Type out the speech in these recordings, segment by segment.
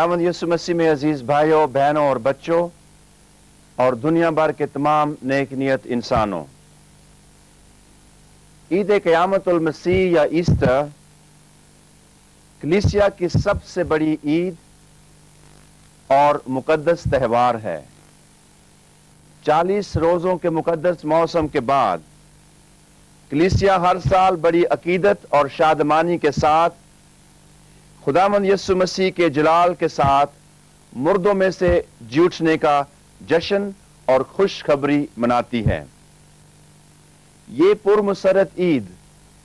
खुदावंद यीशु मसीह में अजीज भाइयों, बहनों और बच्चों और दुनिया भर के तमाम नेक नियत इंसानों, ईद क़यामतुल मसीह या ईस्टर कलीसिया की सबसे बड़ी ईद और मुकद्दस त्यौहार है। 40 रोज़ों के मुकद्दस मौसम के बाद कलीसिया हर साल बड़ी अकीदत और शादमानी के साथ खुदावंद यीशु मसीह के जलाल के साथ मुर्दों में से जी उठने का जश्न और खुशखबरी मनाती है। ये पुरमसरत ईद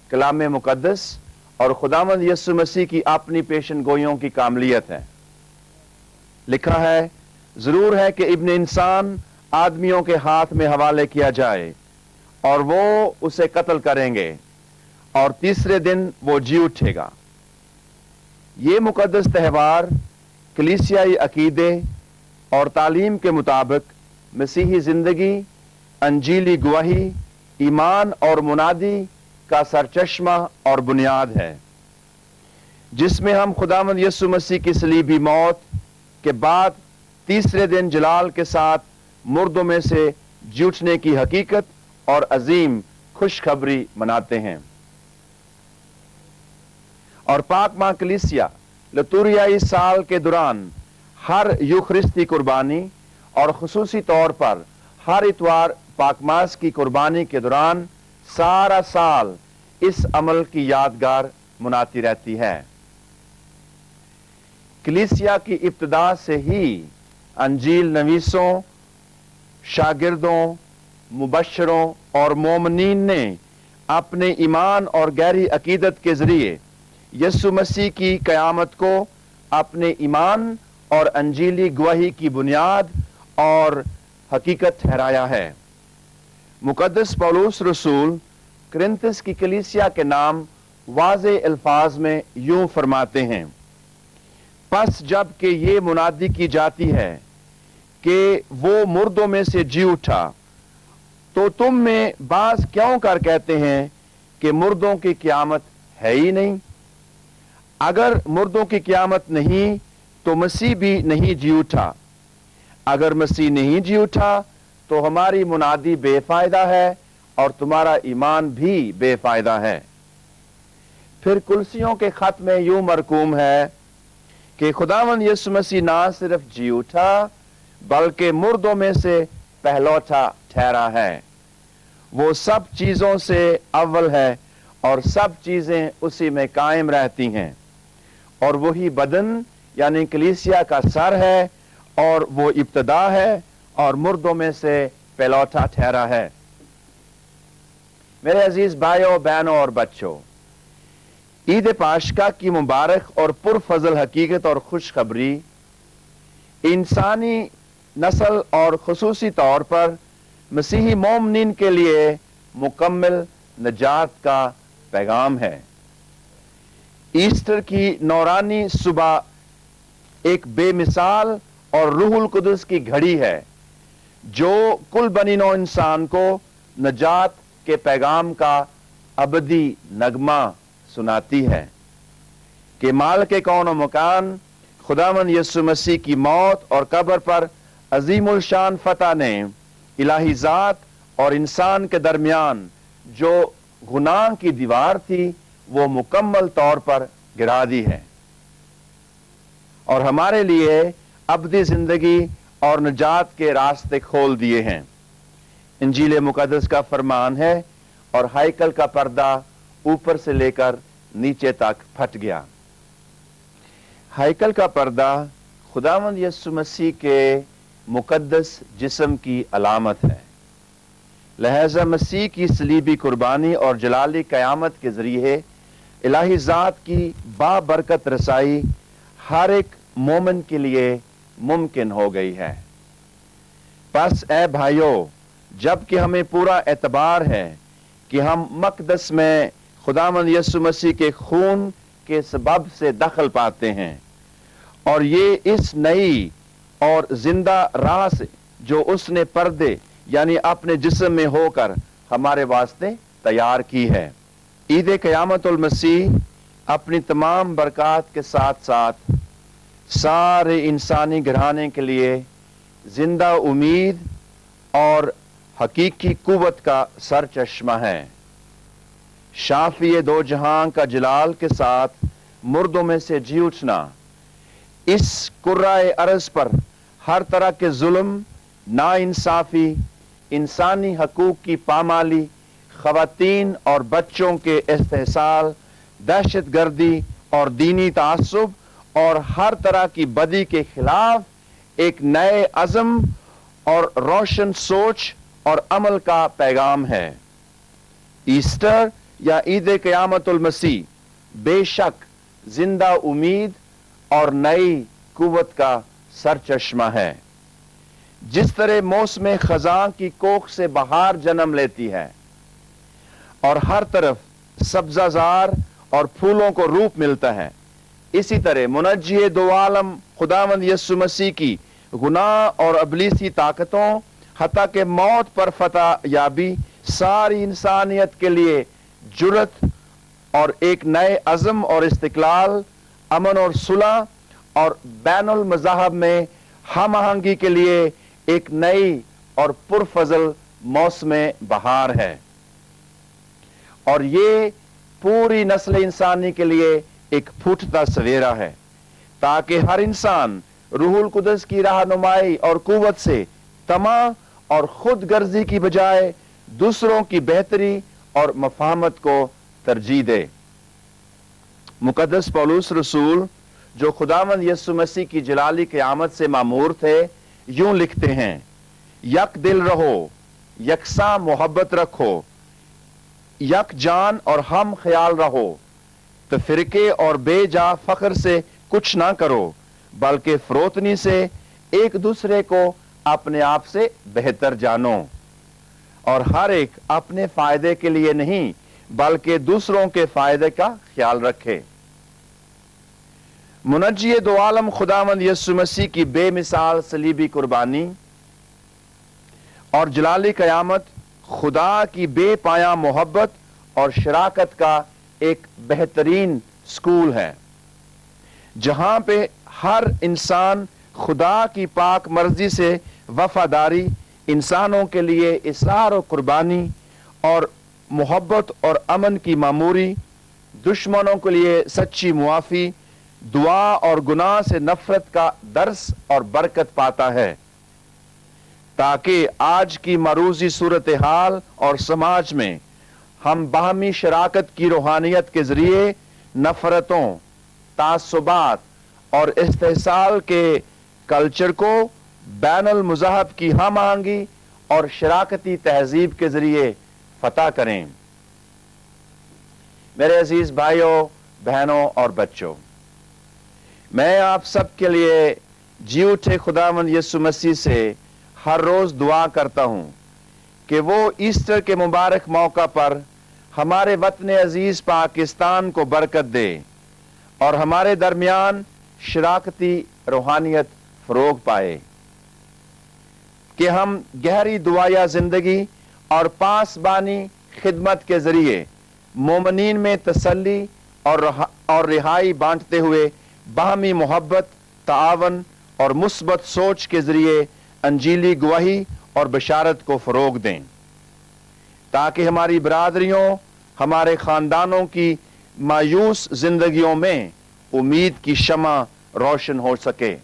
कलाम मुकद्दस और खुदावंद यीशु मसीह की अपनी पेशन गोइयों की कामलियत है। लिखा है, जरूर है कि इब्न इंसान आदमियों के हाथ में हवाले किया जाए और वो उसे कत्ल करेंगे और तीसरे दिन वो जी उठेगा। ये मुकद्दस त्यौहार कलीसियाई अकीदे और तालीम के मुताबिक मसीही जिंदगी, अंजीली गवाही, ईमान और मुनादी का सरचश्मा और बुनियाद है, जिसमें हम खुदावंद यीशु मसीह की सलीबी मौत के बाद तीसरे दिन जलाल के साथ मुर्दों में से जी उठने की हकीकत और अजीम खुशखबरी मनाते हैं। और पाक मां कलीसिया लतूरियाई साल के दौरान हर यूखरिस्ती कुर्बानी और खुसूसी तौर पर हर इतवार पाकमास की कुर्बानी के दौरान सारा साल इस अमल की यादगार मनाती रहती है। कलीसिया की इब्तिदा से ही अंजील नवीसों, शागिर्दों, मुबश्शरों और मोमनीन ने अपने ईमान और गहरी अकीदत के जरिए यीशु मसीह की क़यामत को अपने ईमान और अंजीली गवाही की बुनियाद और हकीकत ठहराया है। मुकद्दस पौलुस रसूल कुरिन्थिस की कलीसिया के नाम वाज़े अल्फाज में यूं फरमाते हैं, पस जब कि ये मुनादी की जाती है कि वो मुर्दों में से जी उठा, तो तुम में बाज क्यों कर कहते हैं कि मुर्दों की क़यामत है ही नहीं। अगर मुर्दों की क़यामत नहीं तो मसीह भी नहीं जी उठा। अगर मसीह नहीं जी उठा तो हमारी मुनादी बेफायदा है और तुम्हारा ईमान भी बेफायदा है। फिर कुलसियों के खत में यूं मरकूम है कि खुदावंद यीशु मसीह ना सिर्फ जी उठा बल्कि मुर्दों में से पहलौठा ठहरा है। वो सब चीजों से अव्वल है और सब चीजें उसी में कायम रहती हैं, और वही बदन यानी कलीसिया का सर है और वो इब्तिदा है और मुर्दों में से पहलौठा ठहरा है। मेरे अजीज भाइयों, बहनों और बच्चों, ईद पाशका की मुबारक और पुरफजल हकीकत और खुशखबरी इंसानी नस्ल और खुसूसी तौर पर मसीही मोमिनीन के लिए मुकम्मल नजात का पैगाम है। ईस्टर की नौरानी सुबह एक बेमिसाल और रूहुल कुदस की घड़ी है जो कुल बनी नौ इंसान को नजात के पैगाम का अबदी नगमा सुनाती है कि माल के कौन मकान खुदावंद यीशु मसीह की मौत और कब्र पर अजीमुल शान फतह ने इलाही जात और इंसान के दरमियान जो गुनाह की दीवार थी वो मुकम्मल तौर पर गिरा दी है और हमारे लिए अबदी जिंदगी और निजात के रास्ते खोल दिए हैं। इंजील मुकद्दस का फरमान है, और हाइकल का पर्दा ऊपर से लेकर नीचे तक फट गया। हाइकल का पर्दा खुदावंद यीशु मसीह के मुकद्दस जिस्म की अलामत है। लिहाजा मसीह की सलीबी कुर्बानी और जलाली क़यामत के जरिए इलाही ज़ात की बाबरकत रसाई हर एक मोमिन के लिए मुमकिन हो गई है। बस ए भाइयों, जबकि हमें पूरा एतबार है कि हम मक़दस में खुदावंद यीशु मसीह के खून के सबब से दखल पाते हैं और ये इस नई और जिंदा राह से जो उसने पर्दे यानी अपने जिस्म में होकर हमारे वास्ते तैयार की है। ईद क़यामतुल मसीह अपनी तमाम बरक़ात के साथ साथ سارے انسانی گھرانے کے لیے زندہ امید اور حقیقی قوت کا سرچشمہ ہے۔ شافی دو جہاں کا جلال کے ساتھ مردوں میں سے جی اٹھنا، اس کرۂ ارض پر ہر طرح کے ظلم، ناانصافی، انسانی حقوق کی پامالی، خواتین اور بچوں کے استحصال، دہشت گردی اور دینی تعصب اور ہر طرح کی بدی کے خلاف ایک نئے عزم اور روشن سوچ اور عمل کا پیغام ہے۔ ایسٹر یا عید قیامت المسیح بے شک زندہ امید اور نئی قوت کا سرچشمہ ہے۔ جس طرح موسم خزاں کی کوکھ سے بہار جنم لیتی ہے اور ہر طرف سبزہ زار اور پھولوں کو روپ ملتا ہے، اسی طرح منجی دو عالم خداوند یسوع مسیح کی گناہ اور ابلیسی طاقتوں حتیٰ کہ موت پر فتح یابی ساری انسانیت کے لیے جرت اور ایک نئے عزم اور استقلال، امن اور صلح اور بین المذاہب میں ہم آہنگی کے لیے ایک نئی اور پرفضل موسم بہار ہے، اور یہ پوری نسل انسانی کے لیے ایک پھوٹتا سویرا ہے، تاکہ ہر انسان روح القدس کی رہنمائی اور قوت سے طمع اور خود غرضی کی بجائے دوسروں کی بہتری اور مفاہمت کو ترجیح دے۔ مقدس پولس رسول جو خداوند یسوع مسیح کی جلالی قیامت سے مامور تھے، یوں لکھتے ہیں: یک دل رہو، یکساں محبت رکھو، یک جان اور ہم خیال رہو، تفرقے اور بے جا فخر سے کچھ نہ کرو، بلکہ فروتنی سے ایک دوسرے کو اپنے آپ سے بہتر جانو، اور ہر ایک اپنے فائدے کے لیے نہیں بلکہ دوسروں کے فائدے کا خیال رکھے۔ منجی دو عالم خداوند یسوع مسیح کی بے مثال صلیبی قربانی اور جلالی قیامت خدا کی بے پایاں محبت اور شراکت کا ایک بہترین سکول ہے، جہاں پہ ہر انسان خدا کی پاک مرضی سے وفاداری، انسانوں کے لیے اصرار و قربانی اور محبت اور امن کی معموری، دشمنوں کے لیے سچی معافی، دعا اور گناہ سے نفرت کا درس اور برکت پاتا ہے، تاکہ آج کی معروضی صورتحال اور سماج میں ہم باہمی شراکت کی روحانیت کے ذریعے نفرتوں، تعصبات اور استحصال کے کلچر کو بین المذاہب کی ہم آہنگی اور شراکتی تہذیب کے ذریعے فتح کریں۔ میرے عزیز بھائیوں، بہنوں اور بچوں، میں آپ سب کے لیے جی اٹھے خداوند یسوع مسیح سے ہر روز دعا کرتا ہوں کہ وہ ایسٹر کے مبارک موقع پر ہمارے وطن عزیز پاکستان کو برکت دے اور ہمارے درمیان شراکتی روحانیت فروغ پائے، کہ ہم گہری دعائیا زندگی اور پاسبانی خدمت کے ذریعے مومنین میں تسلی اور رہائی بانٹتے ہوئے باہمی محبت، تعاون اور مثبت سوچ کے ذریعے انجیلی گواہی اور بشارت کو فروغ دیں، تاکہ ہماری برادریوں، ہمارے خاندانوں کی مایوس زندگیوں میں امید کی شمع روشن ہو سکے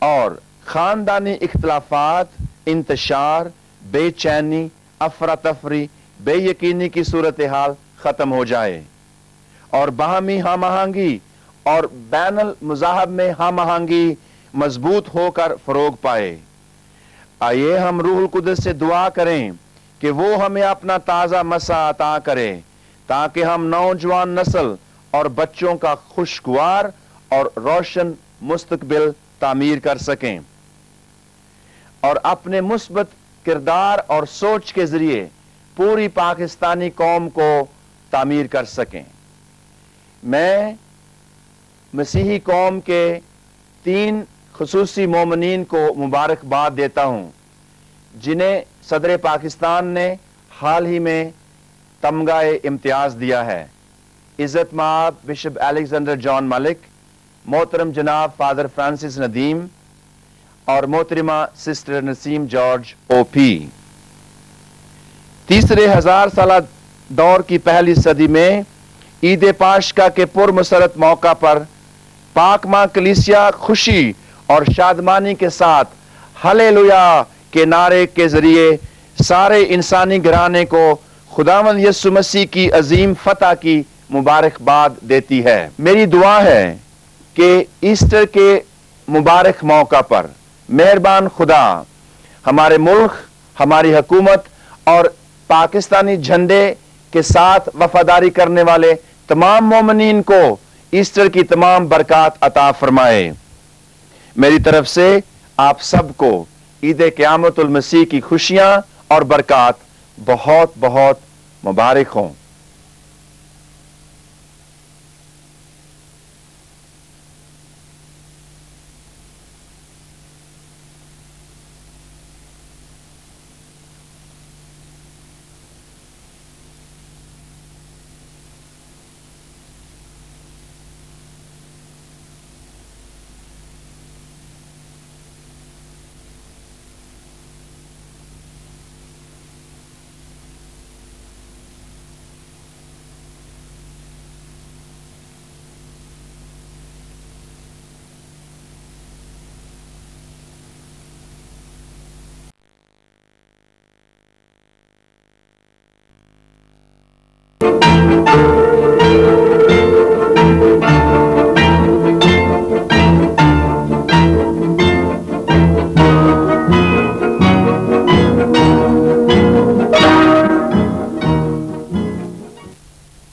اور خاندانی اختلافات، انتشار، بے چینی، افراتفری، بے یقینی کی صورتحال ختم ہو جائے اور باہمی ہم آہنگی اور بین المذاہب میں ہم آہنگی مضبوط ہو کر فروغ پائے۔ آئیے ہم روح القدس سے دعا کریں کہ وہ ہمیں اپنا تازہ مسا عطا کرے، تاکہ ہم نوجوان نسل اور بچوں کا خوشگوار اور روشن مستقبل تعمیر کر سکیں اور اپنے مثبت کردار اور سوچ کے ذریعے پوری پاکستانی قوم کو تعمیر کر سکیں۔ میں مسیحی قوم کے 3 خصوصی مومنین کو مبارکباد دیتا ہوں جنہیں صدر پاکستان نے حال ہی میں تمغہ امتیاز دیا ہے: عزت مآب بشپ الیگزینڈر جان ملک، मोहतरम जनाब फादर फ्रांसिस नदीम और मोहतरमा सिस्टर नसीम जॉर्ज ओपी। तीसरे 1000 साला दौर की पहली सदी में ईद पाशका के पुरमसरत मौका पर पाक मां कलीसिया खुशी और शादमानी के साथ हालेलुया के नारे के जरिए सारे इंसानी घराने को खुदावंद यीशु मसीह की अजीम फतह की मुबारकबाद देती है। मेरी दुआ है कि ईस्टर के मुबारक मौका पर मेहरबान खुदा हमारे मुल्क, हमारी हुकूमत और पाकिस्तानी झंडे के साथ वफादारी करने वाले तमाम मोमिनीन को ईस्टर की तमाम बरकत अता फरमाए। मेरी तरफ से आप सबको ईद क़यामतुल मसीह की खुशियां और बरकत बहुत बहुत मुबारक हों।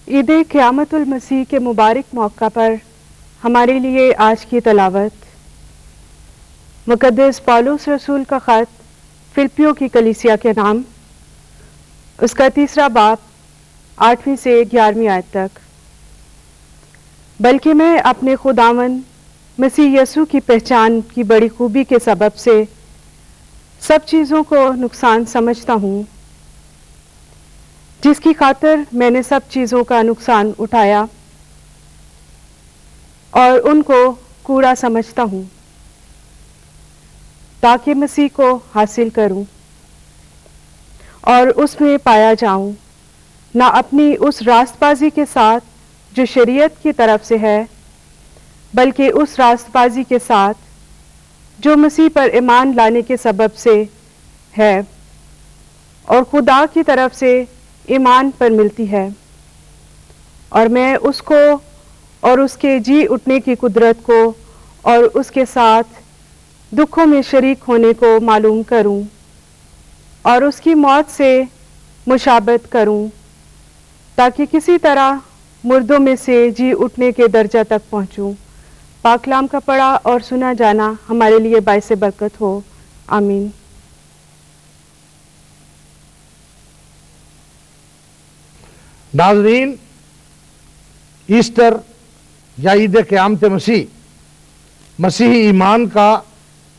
ईद क़यामतुल मसीह के मुबारक मौका पर हमारे लिए आज की तलावत मुक़द्दस पौलुस रसूल का ख़त फिलिपियों की कलीसिया के नाम, उसका 3 बाब 8वीं से 11वीं आयत तक। बल्कि मैं अपने खुदावंद मसीह यीशु की पहचान की बड़ी खूबी के सबब से सब चीज़ों को नुकसान समझता हूँ, जिसकी खातिर मैंने सब चीज़ों का नुकसान उठाया और उनको कूड़ा समझता हूँ, ताकि मसीह को हासिल करूँ और उसमें पाया जाऊँ, ना अपनी उस रास्तबाजी के साथ जो शरीयत की तरफ से है, बल्कि उस रास्तबाजी के साथ जो मसीह पर ईमान लाने के सबब से है और खुदा की तरफ से ईमान पर मिलती है। और मैं उसको और उसके जी उठने की कुदरत को और उसके साथ दुखों में शरीक होने को मालूम करूं और उसकी मौत से मुशाबत करूं, ताकि किसी तरह मुर्दों में से जी उठने के दर्जा तक पहुंचूं। पाक कलाम का पढ़ा और सुना जाना हमारे लिए बाइस बरकत हो। आमीन। नाज़रीन, ईस्टर या ईद क़यामत मसीह मसीही ईमान का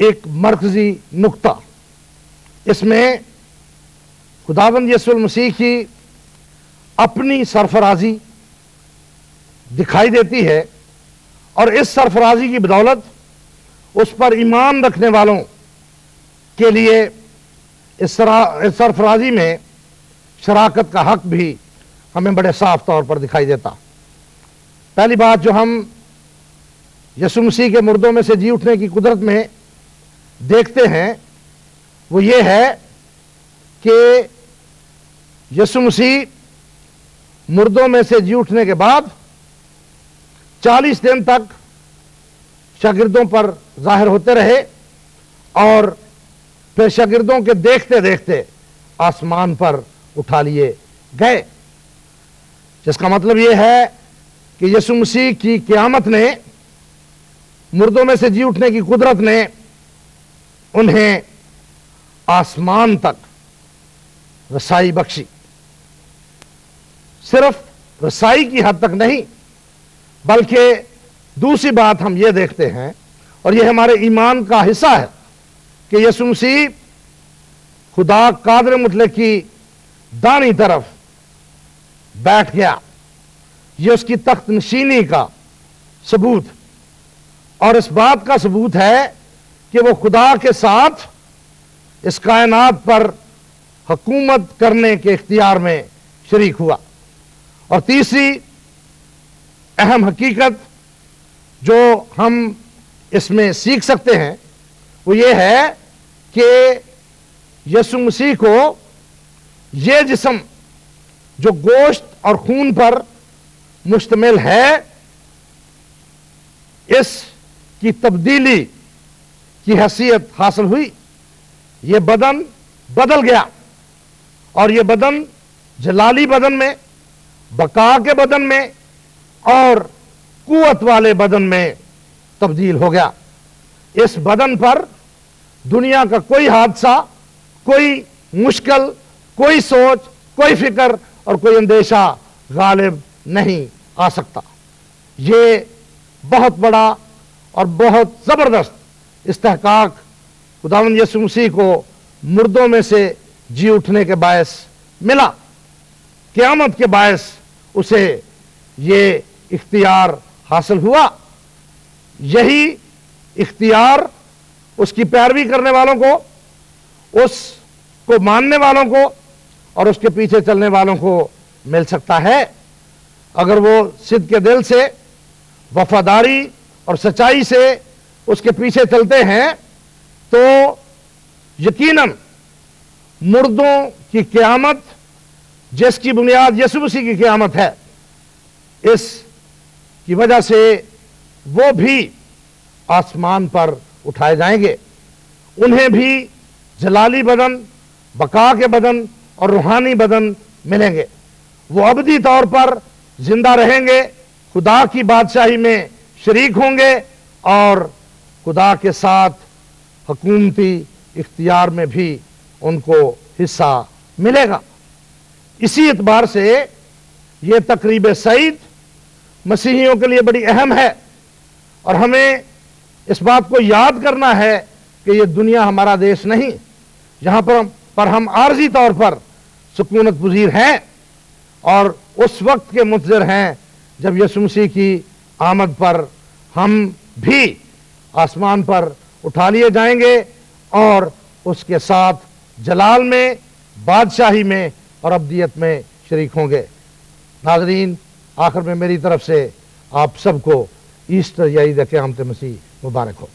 एक मरकज़ी नुक्ता, इसमें खुदावंद यीशु मसीह की अपनी सरफराजी दिखाई देती है और इस सरफराजी की बदौलत उस पर ईमान रखने वालों के लिए इस सरफराजी में शराकत का हक भी हमें बड़े साफ तौर पर दिखाई देता। पहली बात जो हम यीशु मसीह के मुर्दों में से जी उठने की कुदरत में देखते हैं वो ये है कि यीशु मसीह मुर्दों में से जी उठने के बाद 40 दिन तक शागिर्दों पर जाहिर होते रहे और फिर शागिर्दों के देखते देखते आसमान पर उठा लिए गए, जिसका मतलब यह है कि यीशु मसीह की क़यामत ने, मुर्दों में से जी उठने की कुदरत ने उन्हें आसमान तक रसाई बख्शी। सिर्फ रसाई की हद तक नहीं, बल्कि दूसरी बात हम ये देखते हैं और यह हमारे ईमान का हिस्सा है कि यीशु मसीह खुदा कादिर मुतलक की दानी तरफ बैठ गया। ये उसकी तख्त नशीनी का सबूत اور اس بات کا ثبوت ہے کہ وہ خدا کے ساتھ اس کائنات پر حکومت کرنے کے اختیار میں شریک ہوا۔ اور تیسری اہم حقیقت جو ہم اس میں سیکھ سکتے ہیں وہ یہ ہے کہ یسوع مسیح کو یہ جسم جو گوشت اور خون پر مشتمل ہے، اس کی تبدیلی کی حیثیت حاصل ہوئی۔ یہ بدن بدل گیا اور یہ بدن جلالی بدن میں، بقا کے بدن میں اور قوت والے بدن میں تبدیل ہو گیا۔ اس بدن پر دنیا کا کوئی حادثہ، کوئی مشکل، کوئی سوچ، کوئی فکر اور کوئی اندیشہ غالب نہیں آ سکتا۔ یہ بہت بڑا اور بہت زبردست استحقاق خداوند یسوع مسیح کو مردوں میں سے جی اٹھنے کے باعث ملا۔ قیامت کے باعث اسے یہ اختیار حاصل ہوا۔ یہی اختیار اس کی پیروی کرنے والوں کو، اس کو ماننے والوں کو اور اس کے پیچھے چلنے والوں کو مل سکتا ہے۔ اگر وہ صدق کے دل سے، وفاداری اور سچائی سے اس کے پیچھے چلتے ہیں تو یقیناً مردوں کی قیامت، جس کی بنیاد یسوع مسیح کی قیامت ہے، اس کی وجہ سے وہ بھی آسمان پر اٹھائے جائیں گے۔ انہیں بھی جلالی بدن، بقا کے بدن اور روحانی بدن ملیں گے۔ وہ ابدی طور پر زندہ رہیں گے، خدا کی بادشاہی میں شریک ہوں گے اور خدا کے ساتھ حکومتی اختیار میں بھی ان کو حصہ ملے گا۔ اسی اعتبار سے یہ تقریب سعید مسیحیوں کے لیے بڑی اہم ہے، اور ہمیں اس بات کو یاد کرنا ہے کہ یہ دنیا ہمارا دیش نہیں، جہاں پر ہم عارضی طور پر سکونت پذیر ہیں اور اس وقت کے منتظر ہیں جب یسوع مسیح کی آمد پر ہم بھی آسمان پر اٹھا لیے جائیں گے اور اس کے ساتھ جلال میں، بادشاہی میں اور ابدیت میں شریک ہوں گے۔ ناظرین، آخر میں میری طرف سے آپ سب کو ایسٹر یا عید قیامت مسیح مبارک ہو۔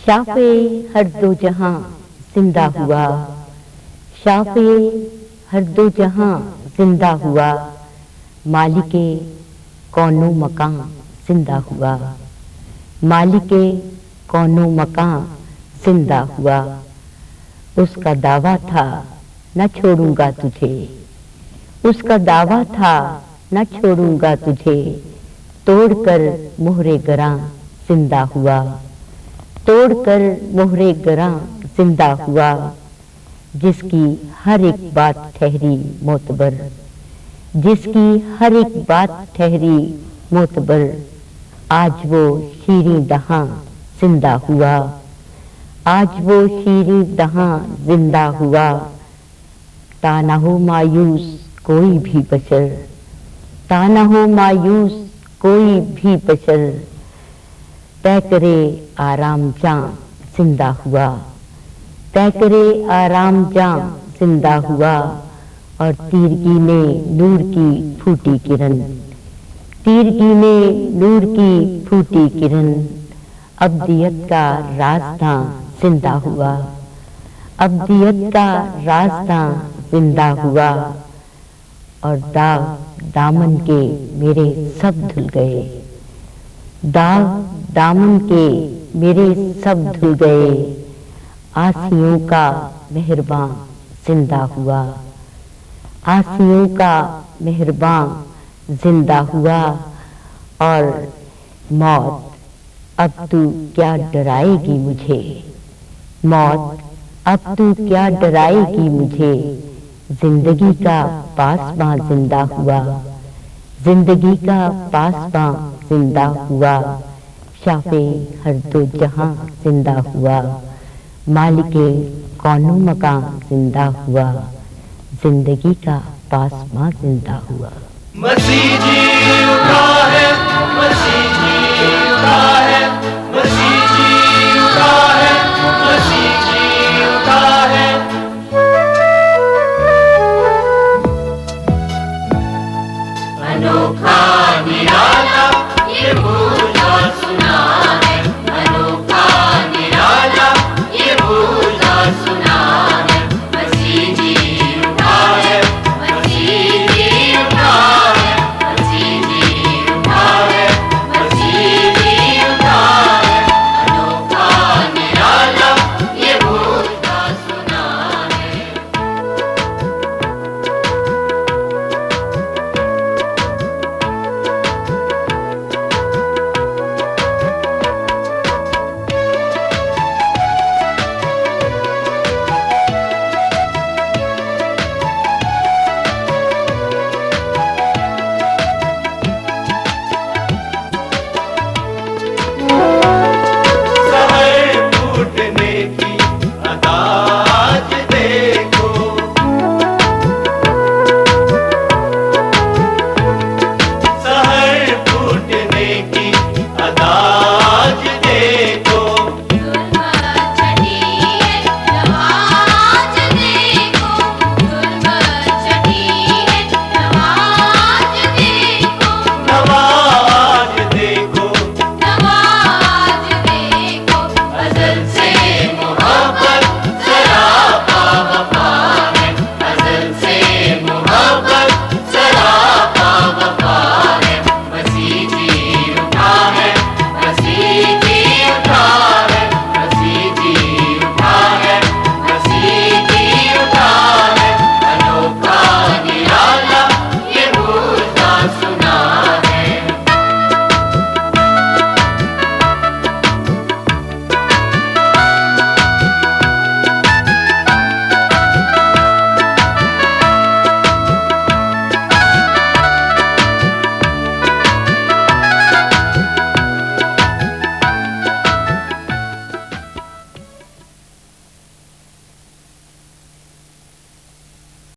شافع ہر دو جہاں زندہ ہوا، شافع ہر دو جہاں زندہ ہوا، مالک کون و مکان زندہ ہوا، मालिके कौनो मकां जिंदा हुआ। उसका दावा था न छोड़ूंगा तुझे, उसका दावा था न छोड़ूंगा तुझे, तोड़कर मोहरे गरां जिंदा हुआ, तोड़कर मोहरे गरां जिंदा हुआ। जिसकी हर एक बात ठहरी मोतबर, जिसकी हर एक बात ठहरी मोतबर, आज वो शीरीं दहां जिंदा हुआ, आज वो शीरीं दहां जिंदा हुआ। ता न हो मायूस कोई भी बशर, ता न हो मायूस कोई भी बशर, तय करे आराम जां जिंदा हुआ, तय करे आराम जां जिंदा हुआ। और तीरगी में नूर की फूटी किरण, तीरगी में नूर की फूटी किरण, अब्दियत का रास्ता जिंदा हुआ, अब्दियत का रास्ता जिंदा हुआ। और दाग दामन के मेरे सब धुल गए, दाग दामन के मेरे सब धुल गए। आसियों का मेहरबान जिंदा हुआ, आसियों का मेहरबान जिंदा हुआ। और मौत अब तू क्या डराएगी मुझे, मौत अब तू क्या डराएगी मुझे। जिंदगी का पासबां जिंदा हुआ, जिंदगी का पासबां जिंदा हुआ। शाफे हर दो जहां जिंदा हुआ, मालिके कौनो मकां जिंदा हुआ, जिंदगी का पासबां जिंदा हुआ। मसीह जी उठा है, मसीह जी उठा है,